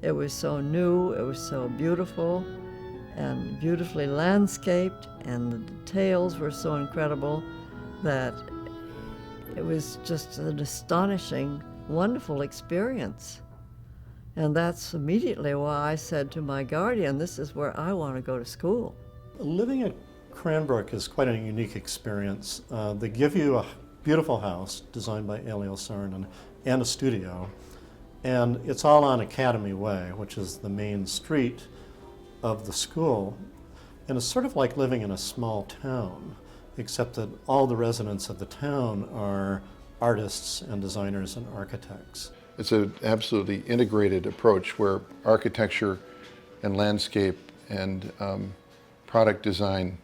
It was so new, it was so beautiful, and beautifully landscaped, and the details were so incredible that it was just an astonishing, wonderful experience. And that's immediately why I said to my guardian, this is where I want to go to school. Living at Cranbrook is quite a unique experience. They give you a beautiful house designed by Elio Saarinen and a studio, and it's all on Academy Way, which is the main street of the school. And it's sort of like living in a small town, except that all the residents of the town are artists and designers and architects. It's an absolutely integrated approach where architecture and landscape and product design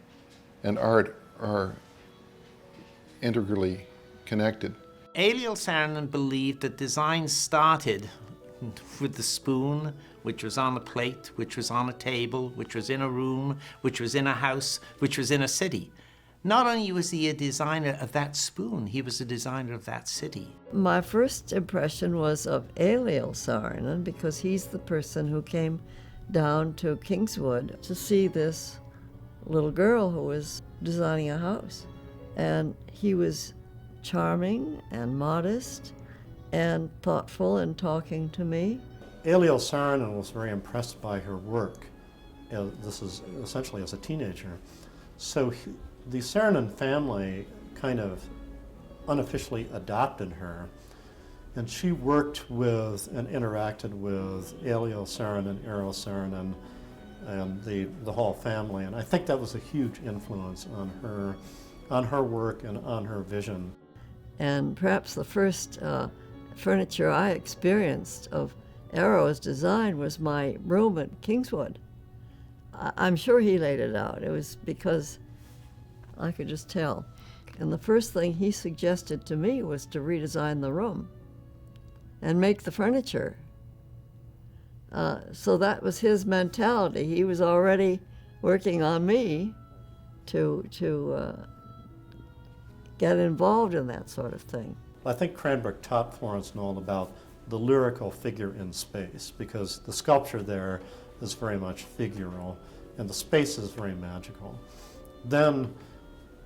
and art are integrally connected. Elio Saarinen believed that design started with the spoon, which was on a plate, which was on a table, which was in a room, which was in a house, which was in a city. Not only was he a designer of that spoon, he was a designer of that city. My first impression was of Elio Saarinen because he's the person who came down to Kingswood to see this little girl who was designing a house. And he was charming and modest and thoughtful in talking to me. Elio Saarinen was very impressed by her work. This is essentially as a teenager. So the Saarinen family kind of unofficially adopted her, and she worked with and interacted with Elio Saarinen, Eero Saarinen, and the whole family. And I think that was a huge influence on her work and on her vision. And perhaps the first furniture I experienced of Eero's design was my room at Kingswood. I'm sure he laid it out. It was because I could just tell. And the first thing he suggested to me was to redesign the room and make the furniture. So that was his mentality. He was already working on me to get involved in that sort of thing. I think Cranbrook taught Florence Knoll about the lyrical figure in space, because the sculpture there is very much figural and the space is very magical. Then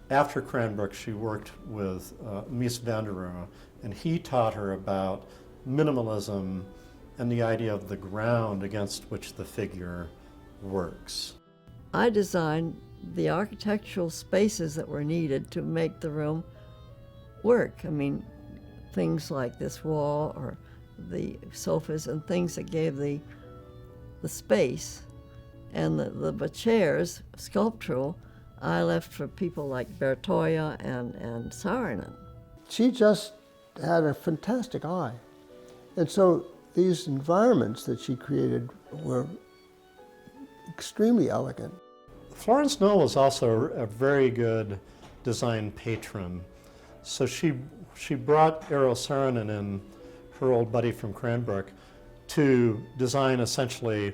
after Cranbrook, she worked with Mies van der Rohe, and he taught her about minimalism and the idea of the ground against which the figure works. I designed the architectural spaces that were needed to make the room work. I mean, things like this wall or the sofas and things that gave the space, and the chairs, sculptural, I left for people like Bertoia and Saarinen. She just had a fantastic eye. And so these environments that she created were extremely elegant. Florence Knoll was also a very good design patron. So she brought Eero Saarinen in, her old buddy from Cranbrook, to design essentially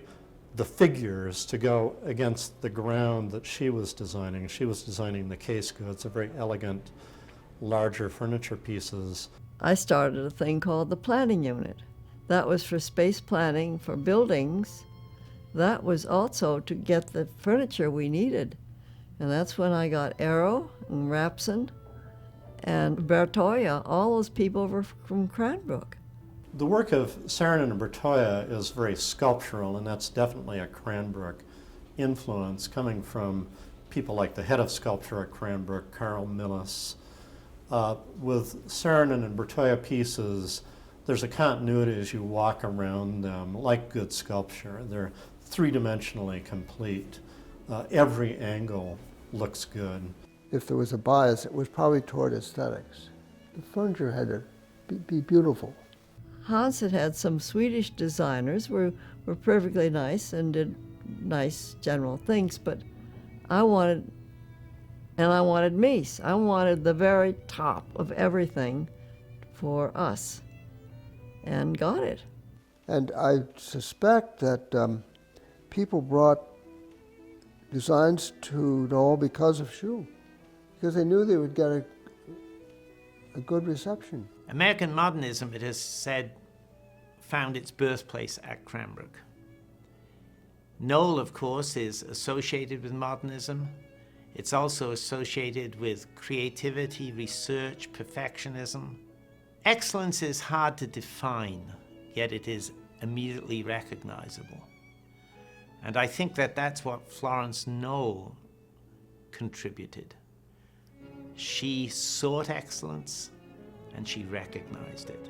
the figures to go against the ground that she was designing. She was designing the case goods, a very elegant, larger furniture pieces. I started a thing called the planning unit. That was for space planning for buildings. That was also to get the furniture we needed. And that's when I got Eero and Rapson and Bertoia. All those people were from Cranbrook. The work of Saarinen and Bertoia is very sculptural, and that's definitely a Cranbrook influence, coming from people like the head of sculpture at Cranbrook, Carl Millis. With Saarinen and Bertoia pieces, there's a continuity as you walk around them, like good sculpture. They're three-dimensionally complete. Every angle looks good. If there was a bias, it was probably toward aesthetics. The furniture had to be beautiful. Hans had some Swedish designers were perfectly nice and did nice general things, but I wanted Mies. I wanted the very top of everything for us, and got it. And I suspect that people brought designs to Knoll because of Schuh, because they knew they would get a good reception. American modernism, it is said, found its birthplace at Cranbrook. Knoll, of course, is associated with modernism. It's also associated with creativity, research, perfectionism. Excellence is hard to define, yet it is immediately recognizable. And I think that that's what Florence Knoll contributed. She sought excellence and she recognized it.